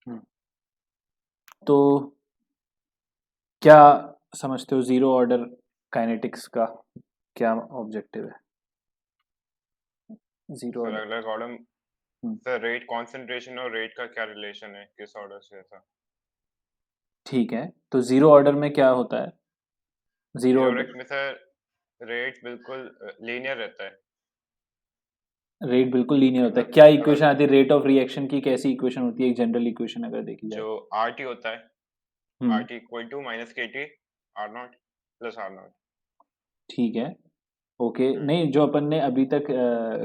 हम्म, तो क्या समझते हो जीरो ऑर्डर काइनेटिक्स का क्या ऑब्जेक्टिव है? Zero sir order. अलग ऑर्डर। सर रेट कॉन्सेंट्रेशन और रेट का क्या रिलेशन है, किस ऑर्डर से ऐसा? ठीक है, तो जीरो ऑर्डर में क्या होता है? जीरो जीरो ऑर्डर ऑर्डर में सर रेट बिल्कुल लीनियर रहता है। रेट बिल्कुल लीनियर होता है। मतलब क्या अगर इक्वेशन आती है रेट ऑफ रिएक्शन की? कैसी इक्वेशन होती है एक जनरल इक्वेशन अगर देखी जाए? जो आर टी होता है, R hmm. T equal to minus K T R not plus R not. ठीक है। ओके, नहीं जो अपन ने अभी तक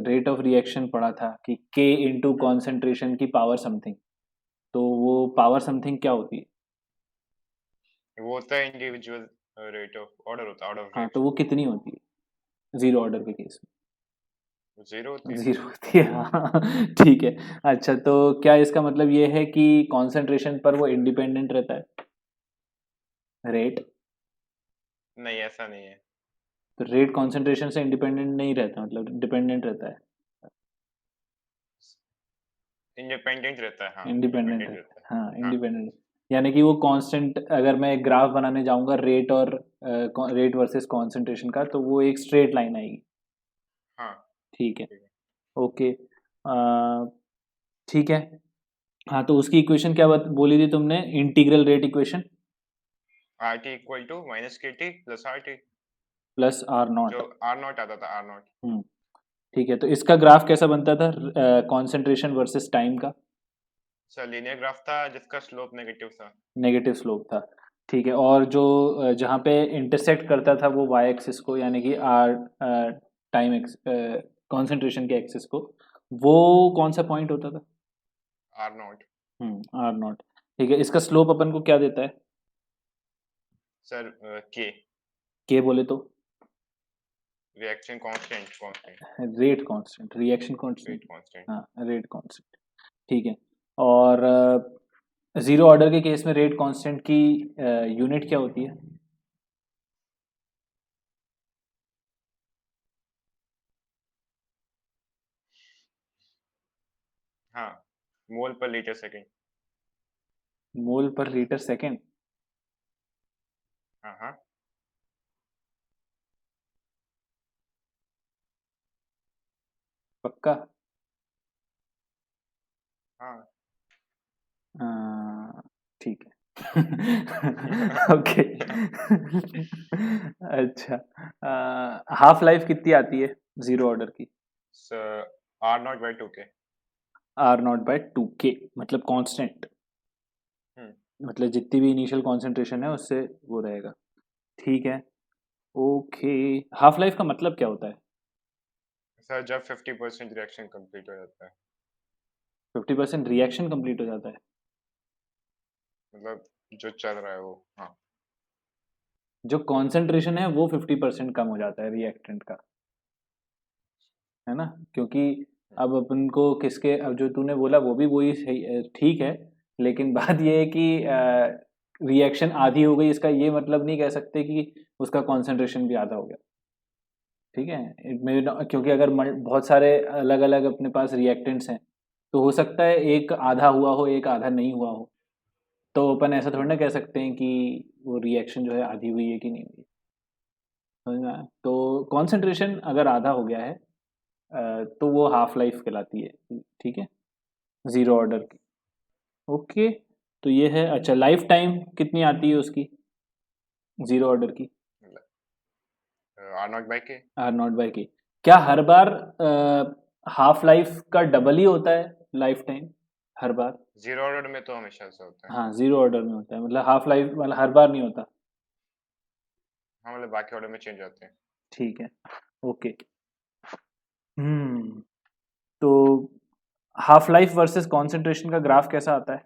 रेट ऑफ रिएक्शन पढ़ा था कि के इंटू कॉन्सेंट्रेशन की पावर समथिंग, तो वो पावर समथिंग क्या होती है? वो होता है इंडिविजुअल रेट ऑफ ऑर्डर, होता है ऑर्डर ऑफ हाँ, तो वो रिएक्शन। कितनी होती है जीरो ऑर्डर के केस जीरो होती में? है। जीरो होती है, हाँ। ठीक है। अच्छा, तो क्या इसका मतलब ये है कि कॉन्सेंट्रेशन पर वो इंडिपेंडेंट रहता है रेट? नहीं, ऐसा नहीं है। तो रेट कॉन्सेंट्रेशन से इंडिपेंडेंट नहीं रहता, मतलब डिपेंडेंट रहता है? इंडिपेंडेंट रहता है, हाँ इंडिपेंडेंट इंडिपेंडेंट रहता रहता है। है, हाँ हाँ इंडिपेंडेंट। यानी कि वो कांस्टेंट, अगर मैं ग्राफ बनाने जाऊंगा रेट और रेट वर्सेस कॉन्सेंट्रेशन का, तो वो एक स्ट्रेट लाइन आएगी। हाँ। ठीक है। ठीक है। ओके। ठीक है। हाँ, तो उसकी इक्वेशन क्या बोली थी तुमने? Integral rate equation R T equal to minus K T plus R T. Plus R जो नॉट। आर नॉट आता था, आर नॉट। हम्म। ठीक है, तो इसका ग्राफ कैसा बनता था कॉन्सेंट्रेशन वर्सेस टाइम का? सर लीनियर ग्राफ था जिसका स्लोप नेगेटिव था। नेगेटिव स्लोप था। ठीक है, और जो जहाँ पे इंटरसेक्ट करता था वो वाई एक्सिस को, यानी कि आर टाइम एक्स कॉन्सेंट्रेशन के एक्सिस को, वो कौन सा पॉइंट होता था? R naught. R not. ठीक है, इसका स्लोप अपन को क्या देता है? सर के के बोले तो? Reaction constant constant rate constant, reaction constant. Rate constant. हाँ, रेट कांस्टेंट। ठीक है। और जीरो ऑर्डर के केस में रेट कांस्टेंट की यूनिट क्या होती है? हाँ, मोल पर लीटर सेकेंड। मोल पर लीटर सेकेंड? हाँ हाँ। पक्का? हाँ। ठीक है। ओके। अच्छा, हाफ लाइफ कितनी आती है जीरो ऑर्डर की? Sir R naught by two K. R naught by two K, मतलब कांस्टेंट, हम्म। मतलब जितनी भी इनिशियल कॉन्सेंट्रेशन है उससे वो रहेगा। ठीक है। ओके। हाफ लाइफ का मतलब क्या होता है? सर जब 50% रिएक्शन कंप्लीट हो जाता है। 50% रिएक्शन कंप्लीट हो जाता है? मतलब जो चल रहा है वो, हाँ। जो कॉन्सेंट्रेशन है वो 50% कम हो जाता है रिएक्टेंट का, है ना? क्योंकि अब अपन को किसके, अब जो तूने बोला वो भी वही सही ठीक है, लेकिन बात ये है कि रिएक्शन आधी हो गई, इसका ये मतलब नहीं कह सकते कि उसका कॉन्सेंट्रेशन भी आधा हो गया। ठीक है, क्योंकि अगर बहुत सारे अलग अलग अपने पास रिएक्टेंट्स हैं, तो हो सकता है एक आधा हुआ हो एक आधा नहीं हुआ हो, तो अपन ऐसा थोड़ी ना कह सकते हैं कि वो रिएक्शन जो है आधी हुई है कि नहीं हुई है। समझ में आया? तो कॉन्सेंट्रेशन अगर आधा हो गया है तो वो हाफ लाइफ कहलाती है। ठीक है, जीरो ऑर्डर की। ओके, तो ये है। अच्छा, लाइफ टाइम कितनी आती है उसकी जीरो ऑर्डर की? आर नॉट बाई के। आर नॉट बाई के। क्या हर बार हाफ लाइफ का डबल ही होता है लाइफ टाइम, हर बार? जीरो ऑर्डर में तो हमेशा ऐसा होता है। हाँ, जीरो ऑर्डर में होता है, मतलब हाफ लाइफ मतलब हर बार नहीं होता। हाँ, मतलब बाकी ऑर्डर में चेंज होते हैं। ठीक है। ओके। हम्म। तो हाफ लाइफ वर्सेस कॉन्सेंट्रेशन का ग्राफ कैसा आता है?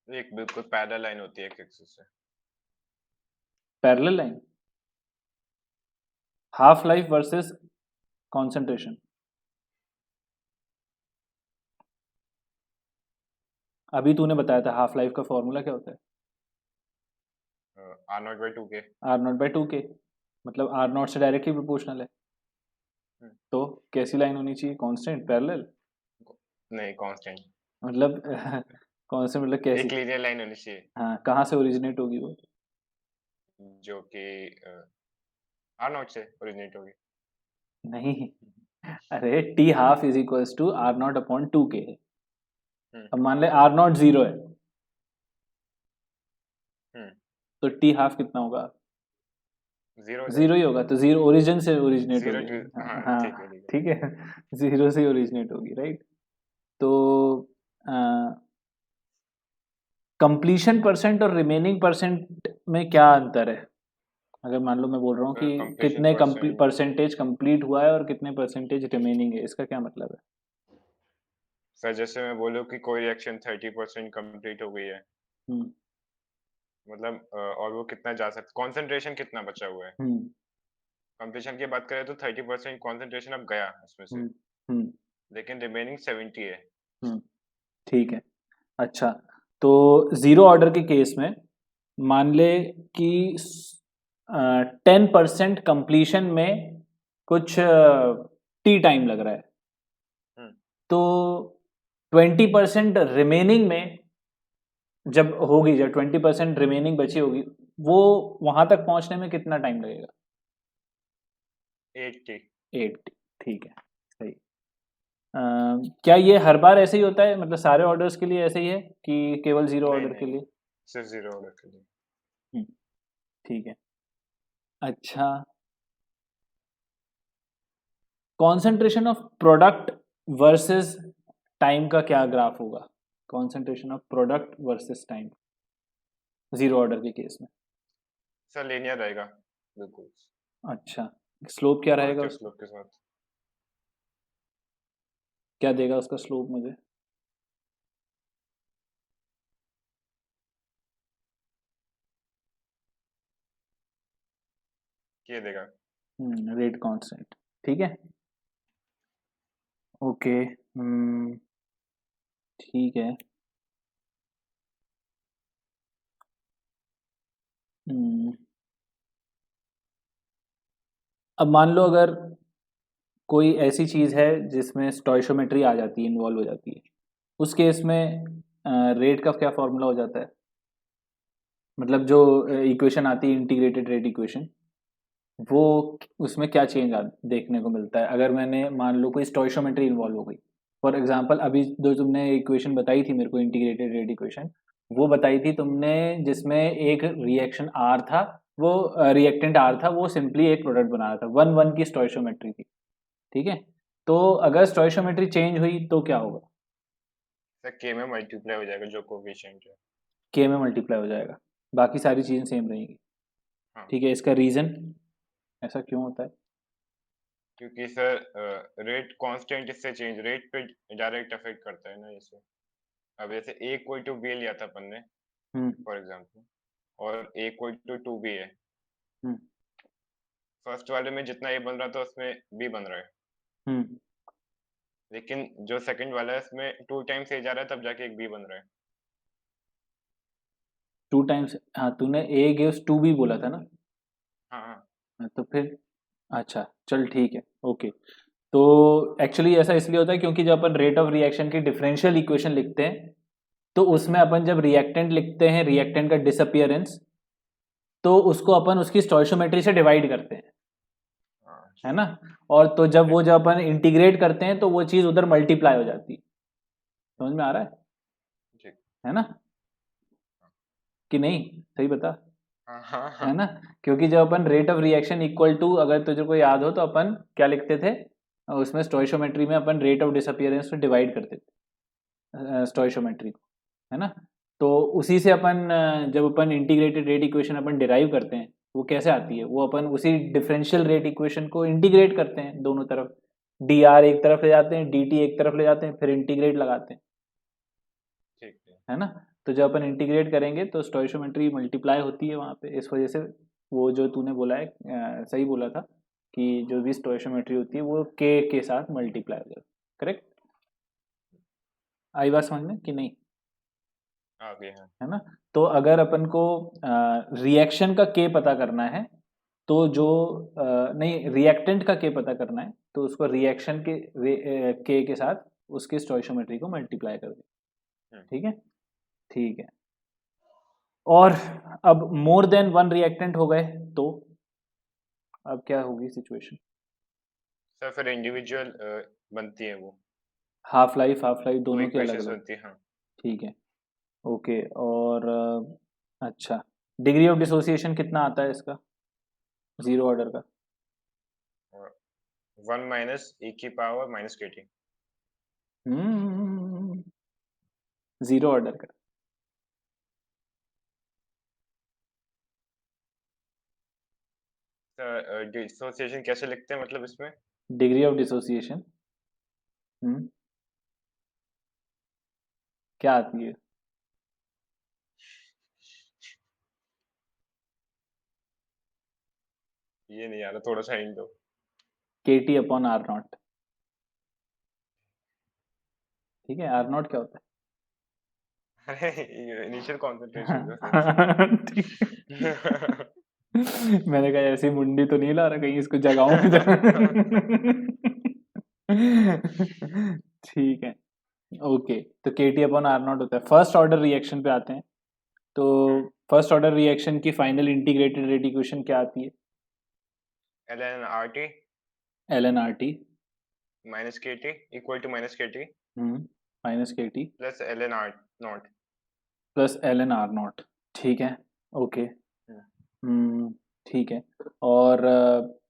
एक बिल्कुल पैरेलल लाइन होती है एक एक्सिस से। Parallel line? Half life versus concentration? अभी तूने बताया था हाफ लाइफ का फॉर्मूला क्या होता है? Are naught by two K. R naught by two K, मतलब आर नॉट से डायरेक्टली प्रोपोर्शनल है। तो कैसी लाइन होनी चाहिए? Constant, parallel? नहीं, कांस्टेंट। मतलब कौन से, मतलब कैसी? एक लीनियर लाइन होनी चाहिए हाँ, कहाँ से ओरिजिनेट होगी वो? जो कि आर नॉट से ओरिजिनेट होगी। नहीं, अरे T half is equals to R naught upon 2k है। हम्म अब मान ले आर नॉट 0 है, हम्म तो टी हाफ कितना होगा? जीरो हो 0 जाएगा। ही होगा, तो 0 ओरिजिन से ओरिजिनेट जीरो होगी। टू, हाँ हाँ ठीक है हाँ, ठीक है। ठीक है। 0 से ओरिजिनेट होगी, राइट? तो कंप्लीशन परसेंट और रिमेनिंग परसेंट में क्या अंतर है? अगर मान लो मैं बोल रहा हूँ सर कि कंप्लीशन कितने परसेंट, परसेंटेज कंप्लीट हुआ है और कितने परसेंटेज रिमेनिंग है, इसका क्या मतलब है? सर जैसे मैं बोलूँ कि कोई रिएक्शन 30% कंप्लीट हो गई है, हम्म मतलब और वो कितना जा सकता, कॉन्सेंट्रेशन कितना बचा हुआ है। हम्म कंप्लीशन की बात करें तो 30% कॉन्सेंट्रेशन अब गया उसमें से, हम्म हम्म लेकिन रिमेनिंग 70 है। हम्म, ठीक है। अच्छा, तो जीरो ऑर्डर के केस में मान ले कि 10% कंप्लीशन में कुछ टी टाइम लग रहा है, हम्म तो 20% रिमेनिंग में जब होगी, जब 20% रिमेनिंग बची होगी, वो वहां तक पहुंचने में कितना टाइम लगेगा? 80। 8। ठीक है, सही। क्या ये हर बार ऐसे ही होता है, मतलब सारे ऑर्डर्स के लिए ऐसे ही है कि केवल जीरो नहीं ऑर्डर के नहीं, लिए? सिर्फ जीरो ऑर्डर के लिए। हम्म, ठीक है। अच्छा, concentration of product versus time का क्या ग्राफ होगा? Concentration of product versus time zero order के केस में। सर लीनियर रहेगा बिल्कुल, अच्छा, स्लोप क्या रहेगा पॉजिटिव उसका? स्लोप के साथ। क्या देगा उसका स्लोप मुझे? ये देगा। रेट कांस्टेंट, ठीक है। ओके, ठीक है। हम्म, अब मान लो अगर कोई ऐसी चीज़ है जिसमें स्टोइशियोमेट्री आ जाती है, इन्वॉल्व हो जाती है, उस केस में रेट का क्या फॉर्मूला हो जाता है? मतलब जो इक्वेशन आती है इंटीग्रेटेड रेट इक्वेशन, वो उसमें क्या चेंज देखने को मिलता है अगर मैंने मान लो कोई स्टोइशियोमेट्री इन्वॉल्व हो गई? फॉर एग्जांपल अभी जो तुमने इक्वेशन बताई थी मेरे को, इंटीग्रेटेड रेट इक्वेशन, वो बताई थी तुमने जिसमें एक रिएक्शन आर था, वो रिएक्टेंट आर था, वो सिंपली एक प्रोडक्ट बना रहा था, 1 1 की स्टोइशियोमेट्री थी, ठीक है। तो अगर स्टोइशियोमेट्री चेंज हुई तो क्या होगा? सर के में मल्टीप्लाई हो जाएगा जो कोफिशिएंट है। के में मल्टीप्लाई हो जाएगा, बाकी सारी चीज़ें सेम रहेंगी, हाँ, ठीक है। इसका रीज़न ऐसा क्यों होता है? क्योंकि सर रेट कांस्टेंट इससे चेंज रेट पे डायरेक्ट अफेक्ट करता है ना जैसे। अब जैसे ए इक्वल टू बी लिया था अपन ने हम्म फॉर एग्जांपल, और ए इक्वल टू 2 बी है। हम्म फर्स्ट वाले में जितना ए बन रहा था उसमें बी बन रहा है, हम्म लेकिन जो सेकंड वाला है उसमें 2 टाइम्स ए जा रहा है तब जाके एक बी बन रहा है। 2 टाइम्स, हाँ तूने ए गिव्स टू बी बोला था ना? हाँ हाँ। हाँ, तो फिर अच्छा चल ठीक है, ओके। तो एक्चुअली ऐसा इसलिए होता है क्योंकि जब अपन रेट ऑफ रिएक्शन की डिफरेंशियल इक्वेशन लिखते हैं, तो उसमें अपन जब रिएक्टेंट लिखते हैं, रिएक्टेंट का डिसअपियरेंस, तो उसको अपन उसकी स्टोइशियोमेट्री से डिवाइड करते हैं, हाँ है ना? और तो जब ठीक। वो जब अपन इंटीग्रेट करते हैं तो वो चीज़ उधर मल्टीप्लाई हो जाती है। समझ में आ रहा ठीक। है ना? कि नहीं, सही बता, हाँ हाँ है हाँ। ना? क्योंकि जब अपन rate of reaction equal to, अगर तुझे को याद हो तो अपन क्या लिखते थे उसमें स्टोइशियोमेट्री में, अपन रेट ऑफ डिसअपियरेंस में डिवाइड करते थे स्टोइशियोमेट्री को, है ना? तो उसी से अपन जब अपन इंटीग्रेटेड रेट इक्वेशन अपन डिराइव करते हैं, वो कैसे आती है, वो अपन उसी डिफरेंशियल रेट इक्वेशन को इंटीग्रेट करते हैं दोनों तरफ, डी आर एक तरफ ले जाते हैं, डी टी एक तरफ ले जाते हैं, फिर इंटीग्रेट लगाते हैं, ठीक है। है ना? तो जब अपन इंटीग्रेट करेंगे तो स्टोइशियोमेट्री मल्टीप्लाई होती है वहाँ पे, इस वजह से वो जो तूने बोला है सही बोला था कि जो भी स्टोइशियोमेट्री होती है वो के साथ मल्टीप्लाई हो जाती है, करेक्ट? आई बात समझ में कि नहीं? आ गए हैं। है ना? तो अगर अपन को रिएक्शन का के पता करना है, तो जो नहीं, रिएक्टेंट का के पता करना है, तो उसको रिएक्शन के के साथ उसके स्टोइशियोमेट्री को मल्टीप्लाई कर दे, ठीक है, ठीक है। और अब मोर देन वन रिएक्टेंट हो गए तो अब क्या होगी सिचुएशन? सर फिर इंडिविजुअल बनती है वो, हाफ लाइफ दो दोनों की अलग इक्वेशंस अलग। बनती है। हाँ, ठीक है, ओके। और अच्छा, डिग्री ऑफ डिसोसिएशन कितना आता है इसका, जीरो ऑर्डर का? 1 माइनस e की power minus K T. Zero order का। सर डिसोसिएशन कैसे लिखते हैं मतलब इसमें? डिग्री ऑफ डिसोसिएशन क्या आती है? ये नहीं आ रहा, थोड़ा सा हिंट दो। KT upon R not. ठीक है, आर नॉट क्या होता अरे इनिशियल कॉन्सेंट्रेशन जो है? ठीक है। मैंने कहा ऐसी मुंडी तो नहीं ला रहा कहीं इसको जगाऊं ठीक है, ओके। तो KT अपॉन आर नॉट होता है। फर्स्ट ऑर्डर रिएक्शन पे आते हैं। तो फर्स्ट ऑर्डर रिएक्शन की फाइनल इंटीग्रेटेड रेट इक्वेशन क्या आती है? ln RT LNRT minus K T equal to minus K T minus KT plus ln R not. Plus LN R not. ठीक है, ओके। ठीक है। और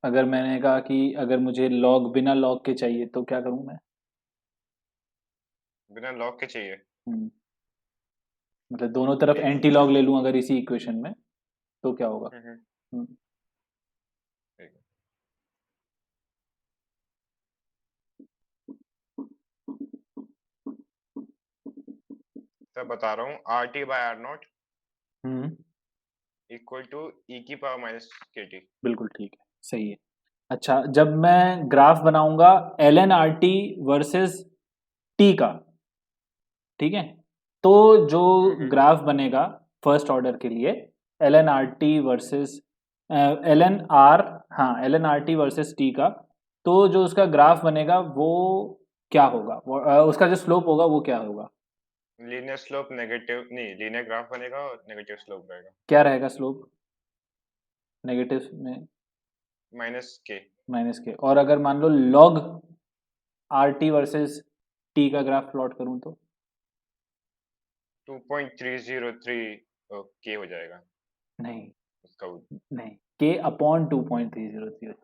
अगर मैंने कहा कि अगर मुझे लॉग बिना लॉग के चाहिए तो क्या करूं मैं? बिना लॉग के चाहिए। हम्म, मतलब दोनों तरफ एंटी लॉग ले लूं अगर इसी इक्वेशन में तो क्या होगा? हम्म, ठीक है। सर बता रहा हूँ, R T by R not hmm, equal to E की पावर माइनस के टी। बिल्कुल ठीक है, सही है। अच्छा, जब मैं ग्राफ बनाऊंगा LNRT वर्सेस T का, ठीक है, तो जो ग्राफ बनेगा फर्स्ट ऑर्डर के लिए LNRT वर्सेस LNR, हाँ LNRT वर्सेस T का, तो जो उसका ग्राफ बनेगा वो क्या होगा? उसका जो स्लोप होगा वो क्या होगा? लीनियर स्लोप नेगेटिव नहीं, लीनियर ग्राफ बनेगा और नेगेटिव स्लोप रहेगा। क्या रहेगा स्लोप नेगेटिव में? माइनस के। माइनस के। और अगर मान लो लॉग RT वर्सेस T का ग्राफ प्लॉट करूं तो? 2.303 के हो जाएगा नहीं, उसका। नहीं, K अपॉन 2.303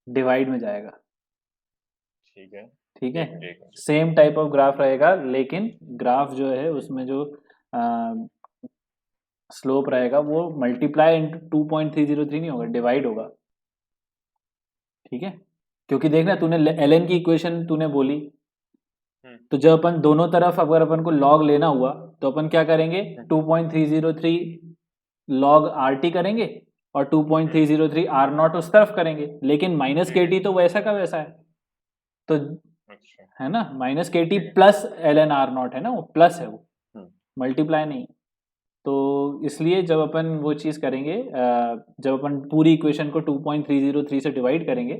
डिवाइड में जाएगा। ठीक है, ठीक है, एक मिनट एक minute. Same type of graph रहेगा लेकिन ग्राफ जो है उसमें जो स्लोप रहेगा वो मल्टीप्लाई इंटू 2.303 नहीं होगा, डिवाइड होगा। ठीक है, क्योंकि देखना तूने LN की इक्वेशन तूने बोली, तो जब अपन दोनों तरफ अगर अपन को लॉग लेना हुआ तो अपन क्या करेंगे? 2.303 लॉग RT करेंगे और 2.303 R नॉट उस तरफ करेंगे, लेकिन माइनस KT तो वैसा का वैसा है, तो अच्छा, है ना, minus KT plus LN R not है ना, वो प्लस है, वो मल्टीप्लाई नहीं। तो इसलिए जब अपन वो चीज़ करेंगे, जब अपन पूरी इक्वेशन को 2.303 से डिवाइड करेंगे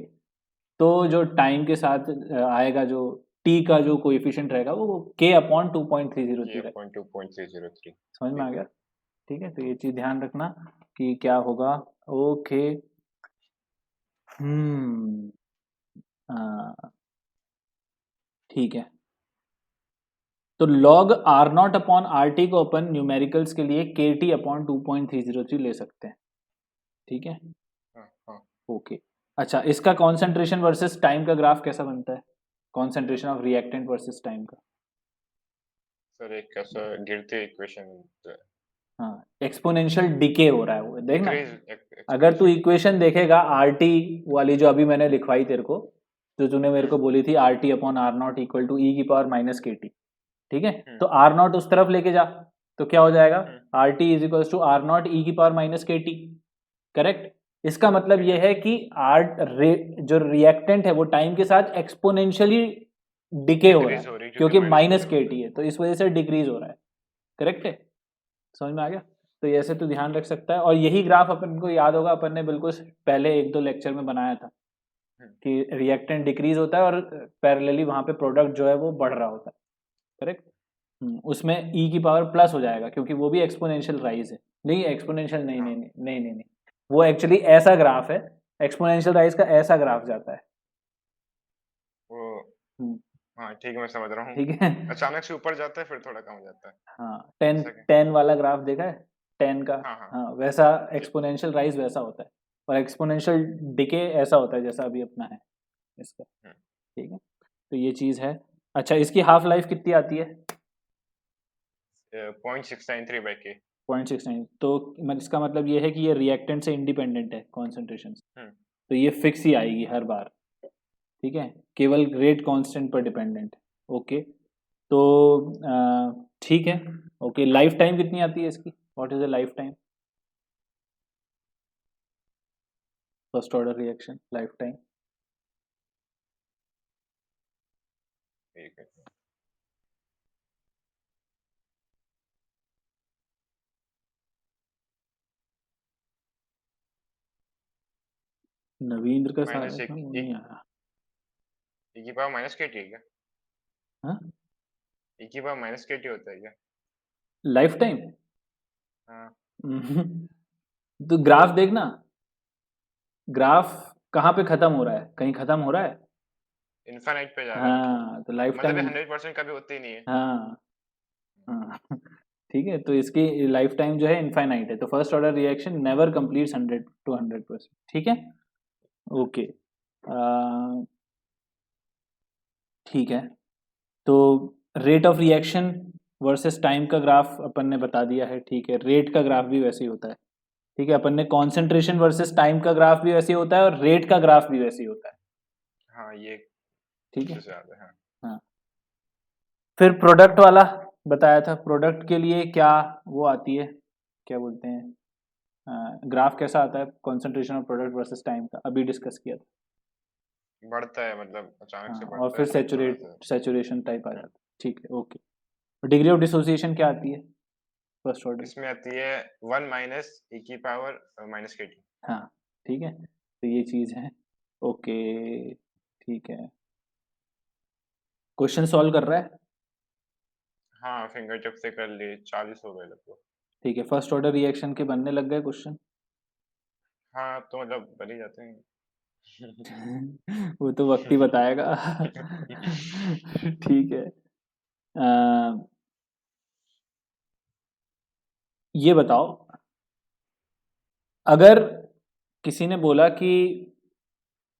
तो जो टाइम के साथ आएगा, जो टी का जो कोएफिशिएंट रहेगा वो K अपॉन 2.303 रहेगा। 2.303। समझ में आ गया? ठीक है, तो ये चीज़ ध्यान रखना कि क्या होगा। ओके, हम्म, ठीक है। तो log R not upon RT को अपन न्यूमेरिकल्स के लिए KT अपॉन 2.303 ले सकते हैं। ठीक है, ओके। अच्छा, इसका कॉन्सेंट्रेशन वर्सेस टाइम का ग्राफ कैसा बनता है? Concentration of reactant versus time का। सर एक कैसा गिरते इक्वेशन हाँ, एक्सपोनेंशियल डिके हो रहा है वो, देखना। डिक्रीज अगर तू इक्वेशन देखेगा RT वाली जो अभी मैंने लिखवाई तेरे को, जो तूने मेरे को बोली थी RT upon R not equal to E की पावर माइनस KT, ठीक है, तो R नॉट उस तरफ लेके जा तो क्या हो जाएगा? RT is equal to R not E की पावर माइनस KT, करेक्ट। इसका मतलब यह है कि जो रिएक्टेंट है वो टाइम के साथ एक्सपोनेंशियली डिके हो रहा है क्योंकि माइनस KT है, तो इस वजह से डिक्रीज हो रहा है, करेक्ट है। समझ में आ गया? तो ऐसे तो ध्यान रख सकता है। और यही ग्राफ अपन को याद होगा, अपन ने बिल्कुल पहले एक दो लेक्चर में बनाया था कि रिएक्टेंट डिक्रीज होता है और पैरेलली वहां पे प्रोडक्ट जो है वो बढ़ रहा होता है, करेक्ट। उसमें e की पावर प्लस हो जाएगा क्योंकि वो भी एक्सपोनेंशियल राइज है। नहीं एक्सपोनेंशियल नहीं हाँ नहीं नहीं नहीं नहीं नहीं, वो एक्चुअली ऐसा ग्राफ है, एक्सपोनेंशियल राइज का ऐसा ग्राफ जाता है। वो हम्म, हाँ ठीक है, मैं समझ रहा हूँ। ठीक है। अचानक से ऊपर जाता है फिर थोड़ा कम हो जाता है, हाँ, टेन ऐसा क्या? टेन वाला ग्राफ देखा है, 10 का। हाँ हाँ। हाँ वैसा एक्सपोनेंशियल राइज वैसा होता है, और एक्सपोनेंशियल डिके ऐसा होता है जैसा अभी अपना है इसका। हम्म, ठीक है, तो ये चीज़ है। अच्छा, इसकी हाफ लाइफ कितनी आती है? 0.693/k। 0.69। तो इसका मतलब ये है कि ये रिएक्टेंट से इंडिपेंडेंट है कॉन्सेंट्रेशन से, हम्म। तो ये फिक्स ही आएगी हर बार। ठीक है, केवल रेट कांस्टेंट पर डिपेंडेंट। ओके, तो ठीक है। ओके, लाइफ टाइम कितनी आती है इसकी? What is the life time? First order reaction life time. ठीक है। नवींद्र का सारा माइनस इतना एक वो नहीं आया। e की पावर माइनस के टी है क्या? हाँ, e की पावर माइनस के टी होता है क्या? Life time. हाँ। तो ग्राफ देखना, ग्राफ कहाँ पे खत्म हो रहा है? कहीं खत्म हो रहा है? इन्फाइनाइट पे जा रहा है, हाँ, तो लाइफ मतलब ये टाइम। 100% कभी होती ही नहीं है। हाँ हाँ। ठीक है, तो इसकी लाइफ टाइम जो है इनफाइनाइट है, तो first order reaction never completes 100 to 100%। ठीक है। ओके, ठीक है। तो rate of reaction versus time का ग्राफ अपन ने बता दिया है। ठीक है, रेट का ग्राफ भी वैसे ही होता है। ठीक है, अपन ने कॉन्सेंट्रेशन वर्सेस टाइम का ग्राफ भी वैसे ही होता है, और रेट का ग्राफ भी वैसे ही होता है। हाँ ये ठीक अच्छे है। से याद है, हाँ। हाँ, फिर प्रोडक्ट वाला बताया था, प्रोडक्ट के लिए क्या वो आती है, क्या बोलते हैं, ग्राफ कैसा आता है concentration of product versus time का, अभी डिस्कस किया था। बढ़ता है, मतलब अचानक हाँ, से और बढ़ता है फिर फिर थोड़ा सा। सैचुरेशन टाइप आ हम्म, जाता है। ठीक है, ओके। डिग्री ऑफ डिसोसिएशन क्या आती है फर्स्ट ऑर्डर? इसमें आती है 1 माइनस e की पावर माइनस के टी। हाँ, ठीक है, तो ये चीज़ है। ओके, ठीक है। क्वेश्चन सॉल्व कर रहा है? हाँ फिंगर टिप से कर लिए, 40 हो गए लगभग। ठीक है, फर्स्ट ऑर्डर रिएक्शन के बनने लग गए क्वेश्चन। हाँ तो मतलब बन ही जाते हैं। वो तो वक्त ही बताएगा। ठीक है। अ, ये बताओ, अगर किसी ने बोला कि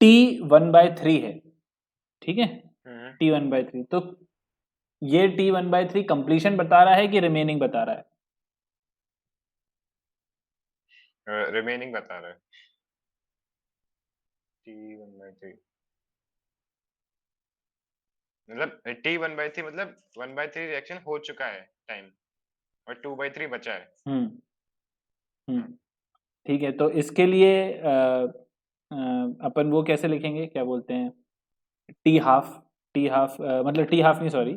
T1/3 है, ठीक है, हम्म। T1/3, तो ये T1/3 कंप्लीशन बता रहा है कि रिमेनिंग बता रहा है? रिमेनिंग बता रहा है। T1/3 मतलब T1/3 मतलब 1/3 रिएक्शन हो चुका है टाइम, और 2/3 बचा है। हम्म हाँ। हम्म ठीक है, तो इसके लिए अपन वो कैसे लिखेंगे, क्या बोलते हैं, टी हाफ, मतलब टी हाफ नहीं, सॉरी,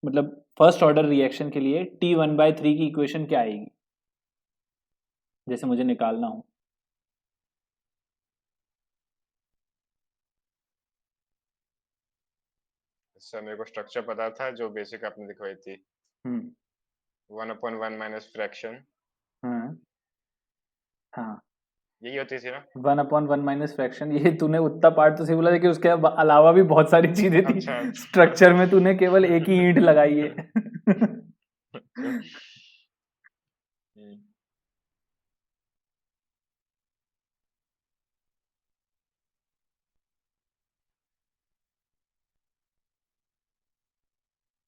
मतलब फर्स्ट ऑर्डर रिएक्शन के लिए T1/3 की इक्वेशन क्या आएगी, जैसे मुझे निकालना हो? इससे मेरे को स्ट्रक्चर पता था जो बेसिक आपने दिखवाई थी। हम्म 1/1 माइनस फ्रैक्शन, हाँ हाँ, यही होती थी ना? 1/1 - फ्रैक्शन, ये तूने उतना पार्ट तो सही बोला, लेकिन उसके अलावा भी बहुत सारी चीजें थी। अच्छा स्ट्रक्चर में तूने केवल एक ही ईंट लगाई है। अच्छा। हम्म।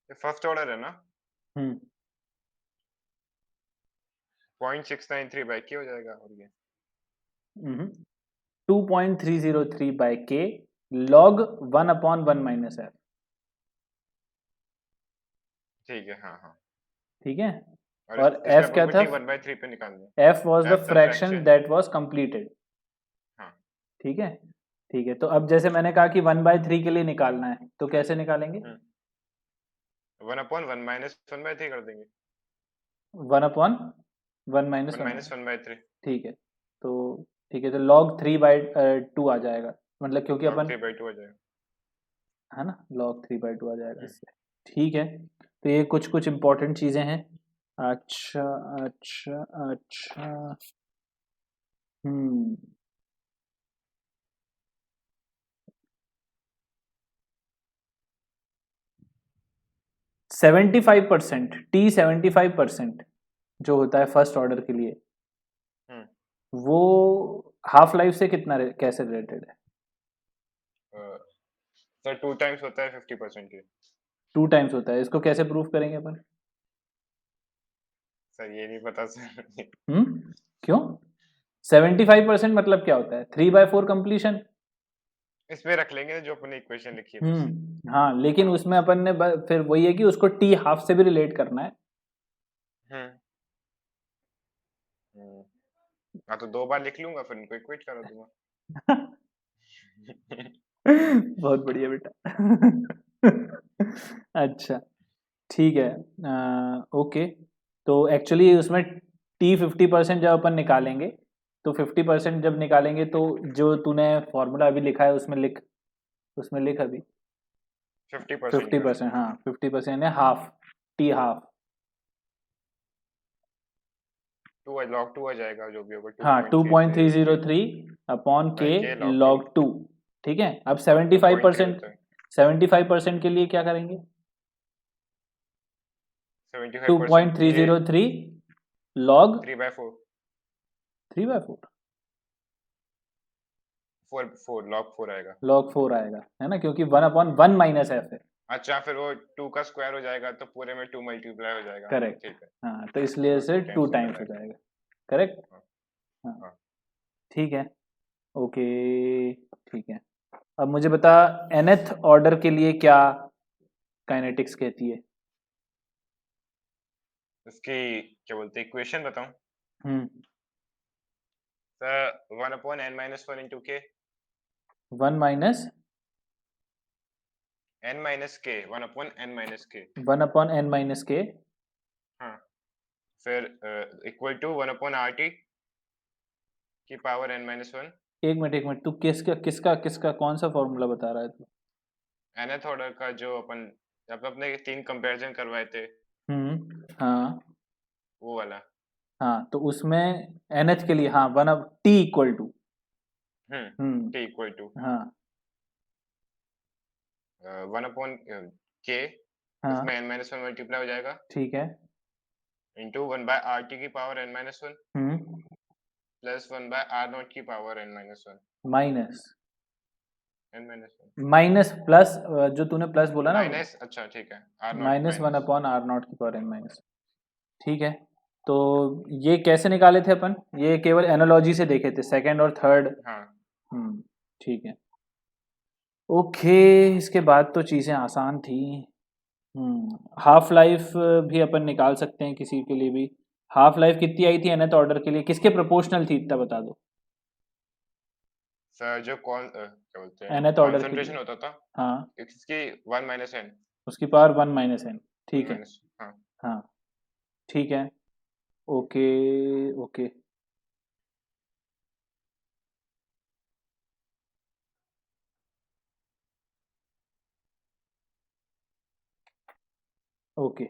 ये फर्स्ट ऑर्डर है ना? हम्म 0.693/k हो जाएगा, और ये 2.303/k log 1/1 - f। ठीक है, हाँ हाँ। ठीक है, और और इसके f क्या था? अप्रोक्सीमेटली 1/3 पे निकालना f was है। the F the fraction fraction. that was completed। हाँ। ठीक है, ठीक है, तो अब जैसे मैंने कहा कि 1/3 के लिए निकालना है, तो कैसे निकालेंगे? 1/1 माइनस 1/3 कर देंगे। 1/1 - 1 1। माइनस 1/3। ठीक है, तो ठीक है, तो log 3/2 आ जाएगा, मतलब क्योंकि लॉग अपन, 3/2 हो जाएगा। है ना, log 3/2 आ जाएगा हम्म, इससे। ठीक है, तो ये कुछ कुछ इम्पोर्टेंट चीज़ें हैं। अच्छा अच्छा अच्छा। हम्म 75%, टी 75% जो होता है फर्स्ट ऑर्डर के लिए, हम्म वो हाफ लाइफ से कितना कैसे रिलेटेड है? सर 2 टाइम्स होता है 50% के। 2 टाइम्स होता है, इसको कैसे प्रूफ करेंगे अपन? सर ये नहीं पता सर। क्यों? 75% मतलब क्या होता है? 3/4 कंप्लीशन। इसमें रख लेंगे जो अपने इक्वेशन लिखी है बस। हाँ, लेकिन हाँ उसमें अपन ने फिर वही है कि उसको टी हाफ से भी रिलेट करना है। हम्म हम्म हाँ तो 2 बार लिख लूंगा फिर इनको इक्वेट करा दूंगा। बहुत बढ़िया बेटा। अच्छा, ठीक है। ओके, तो एक्चुअली उसमें टी 50% जब अपन निकालेंगे, तो 50% जब निकालेंगे तो जो तूने फॉर्मूला अभी लिखा है उसमें लिख, उसमें लिख अभी। 50% का 50%, हाँ 50% है हाफ, टी हाफ। 2 log 2 आ जाएगा जो भी होगा हाँ 2.303 2.303 अपॉन बाई के के log 2। लॉग 2। ठीक है, अब हाँ तो 0.3 75%, होता है। 75% के लिए क्या करेंगे? 75% के 2.303 लॉग 3/4 3/4 4 log 4 आएगा। लॉग 4 आएगा, है ना, क्योंकि 1/1 माइनस है फिर। अच्छा फिर वो 2 का स्क्वायर हो जाएगा तो पूरे में 2 मल्टीप्लाई हो जाएगा। हाँ करेक्ट। ठीक है। हाँ, तो इसलिए तो से 2 टू टाइम्स निकल टाइम्स हो आएगा। जाएगा। करेक्ट। हाँ हाँ, हाँ ठीक है। ओके, ठीक है। अब मुझे बता, nth ऑर्डर के लिए क्या काइनेटिक्स कहती है? इसकी क्या बोलते हैं इक्वेशन बताऊं? Hmm sir 1/n-1 into k 1 minus n-k 1/n-k। 1/n-k। हाँ फिर इक्वल टू 1/RT की पावर n-1 एक मिनट, तू किसका किसका किसका कौन सा फॉर्मूला बता रहा है तू? nth ऑर्डर का जो अपन जब अपने 3 कंपैरिजन करवाए थे हाँ वो वाला। हाँ, तो उसमें nth के लिए, हाँ, वन अब T equal to. t equal to हाँ 1/k हाँ, उसमें n-1 मल्टीप्लाई हो जाएगा ठीक है। इंटू 1/RT की पावर n-1 प्लस 1/R0 की power n-1 minus n-1 minus plus, जो तूने प्लस बोला ना, माइनस। अच्छा ठीक है R0 minus one minus. Upon R naught की पावर n माइनस। ठीक है, तो ये कैसे निकाले थे अपन? ये केवल एनालॉजी से देखे थे, सेकंड और थर्ड। हाँ ठीक है। ओके, इसके बाद तो चीज़ें आसान थी। हाफ लाइफ भी अपन निकाल सकते हैं किसी के लिए भी। हाफ लाइफ कितनी आई थी nth ऑर्डर के लिए, किसके प्रोपोर्शनल थी, इतना बता दो। सर जो क्या बोलते हैं nth ऑर्डर के लिए। कॉन्सेंट्रेशन होता था हाँ, इसकी 1 - n उसकी पावर 1 - n। 1 ठीक है। माइनस। हाँ हाँ, ठीक है। Okay okay. ओके,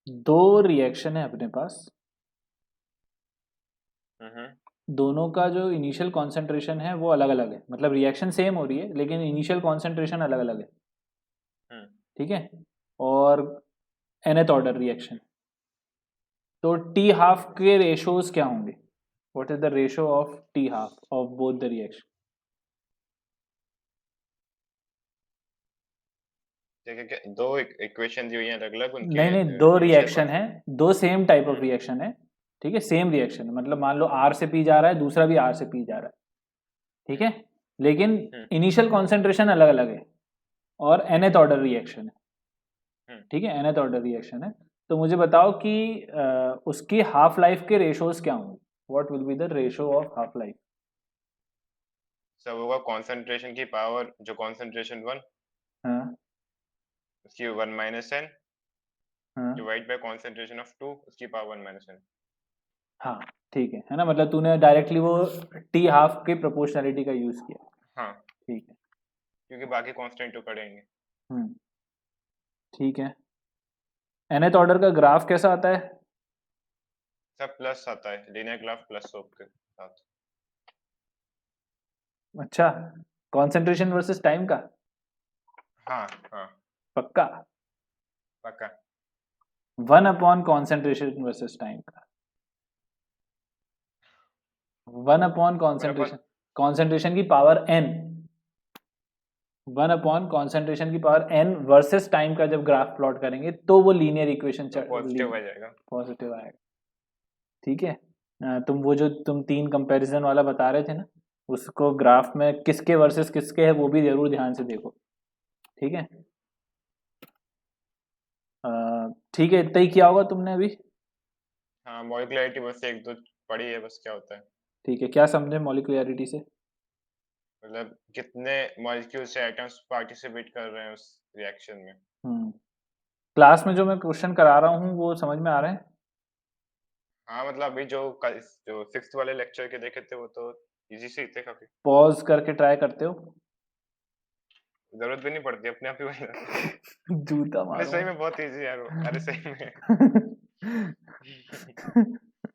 दो रिएक्शन है अपने पास, हम्म दोनों का जो इनिशियल कॉन्सेंट्रेशन है वो अलग अलग है, मतलब रिएक्शन सेम हो रही है लेकिन इनिशियल कॉन्सेंट्रेशन अलग अलग है। हम्म ठीक है, और nth ऑर्डर रिएक्शन, तो टी हाफ के रेशोज क्या होंगे? What is the ratio of T half of both the reaction? ठीक है क्या दो इक्वेशन दी हुई हैं अलग अलग उनके नहीं नहीं, दो इनिशियल रिएक्शन है, दो same type of hmm reaction है। ठीक है, सेम रिएक्शन है, मतलब मान लो आर से पी जा रहा है, दूसरा भी आर से पी जा रहा है। ठीक हम्म है, लेकिन हम्म इनिशियल कॉन्सेंट्रेशन अलग अलग है, और nth ऑर्डर रिएक्शन है। हम्म ठीक है, nth ऑर्डर रिएक्शन है। तो मुझे बताओ कि उसकी हाफ लाइफ के रेशोज क्या होंगे? What will be the ratio of half life? सब होगा कॉन्सेंट्रेशन की पावर, जो कॉन्सेंट्रेशन 1 हाँ उसकी 1 माइनस n हाँ डिवाइड बाय कॉन्सेंट्रेशन ऑफ 2 उसकी पावर 1 माइनस n। हाँ ठीक है ना, मतलब तूने डायरेक्टली वो टी हाफ की प्रोपोर्शनैलिटी का यूज किया। हाँ, ठीक है। क्योंकि बाकी कांस्टेंट तो करेंगे। हम्म ठीक है। nth ऑर्डर का ग्राफ कैसा आता है? सब प्लस आता है, लीनियर ग्राफ प्लस स्लोप के साथ। अच्छा, कॉन्सेंट्रेशन वर्सेस टाइम का? हाँ हाँ, पक्का? पक्का। 1 अपॉन कॉन्सेंट्रेशन वर्सेस टाइम का। 1 अपॉन वन अपन कॉन्सेंट्रेशन, कॉन्सेंट्रेशन की पावर n, 1 अपॉन कॉन्सेंट्रेशन की पावर n वर्सेस टाइम का जब ग्राफ प्लॉट करेंगे तो वो लीनियर इक्वेशन तो पॉजिटिव आ जाएगा। पॉजिटिव आएगा। ठीक है। तुम वो जो तुम 3 कंपैरिजन वाला बता रहे थे ना, उसको ग्राफ में किसके वर्सेस किसके है वो भी जरूर ध्यान से देखो। ठीक है। ठीक है, इतना ही किया होगा तुमने अभी। हाँ, मॉलिक्युलरिटी बस एक दो पढ़ी है, बस क्या होता है, ठीक है, क्या समझे मॉलिक्युलरिटी से? मतलब कितने मॉलिक्यूल से एटम्स पार्टिसिपेट कर रहे हैं उस रिएक्शन में। क्लास में जो मैं क्वेश्चन करा रहा हूँ वो समझ में आ रहे हैं? हाँ, मतलब अभी जो 6th वाले लेक्चर के देखे थे वो तो इजी से ही थे काफी। पॉज करके ट्राई करते हो? जरूरत भी नहीं पड़ती, अपने आप ही बन जाता है। जूता अरे सही मारूंगा। में बहुत इजी यार वो, अरे सही में।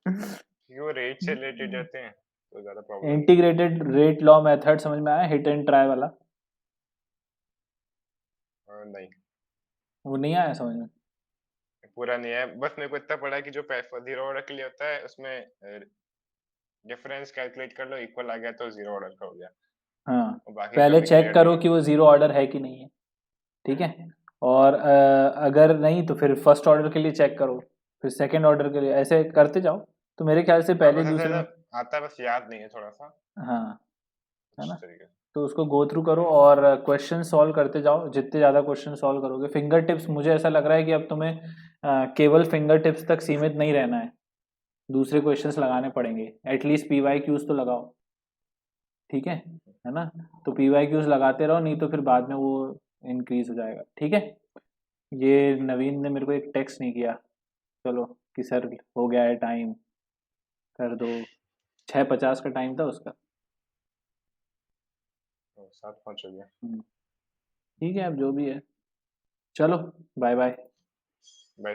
क्योंकि वो रेट से रिलेटेड रहते हैं तो ज्यादा प्रॉब्लम नहीं है। इंटीग्रेटेड रेट लॉ मेथड समझ में आया, हिट एंड ट्राई वाला? नहीं, वो नहीं आया समझ में? पूरा नहीं है, बस मेरे को इतना पड़ा है कि जो जीरो ऑर्डर के लिए होता है उसमें डिफरेंस कैलकुलेट कर लो, इक्वल आ गया तो जीरो ऑर्डर का हो गया, हाँ, और बाकी पहले कभी चेक क्लियर नहीं करो है। कि वो जीरो ऑर्डर है कि नहीं है। ठीक है। और अगर नहीं तो फिर फर्स्ट ऑर्डर के लिए चेक करो, फिर सेकंड ऑर्डर के लिए, ऐसे करते जाओ। तो मेरे ख्याल से हाँ, पहले बस ऐसा दूसरे में, ऐसा आता है, बस याद नहीं है थोड़ा सा हाँ, है कुछ ना, तरीके से। तो उसको गो थ्रू करो और क्वेश्चन सॉल्व करते जाओ। जितने ज़्यादा क्वेश्चन सॉल्व करोगे, फिंगर टिप्स, मुझे ऐसा लग रहा है कि अब तुम्हें केवल फिंगर टिप्स तक सीमित नहीं रहना है, दूसरे क्वेश्चंस लगाने पड़ेंगे। एटलीस्ट PYQs तो लगाओ। ठीक है ना? तो PYQs लगाते रहो, नहीं तो फिर बाद में वो इंक्रीज हो जाएगा। ठीक है। ये नवीन ने मेरे को एक टेक्स्ट नहीं किया, चलो, कि सर हो गया है टाइम, कर दो। 6:50 का टाइम था उसका। तो साथ पहुंच हो गया। हम्म, ठीक है, अब जो भी है, चलो, बाय बाय। बाय।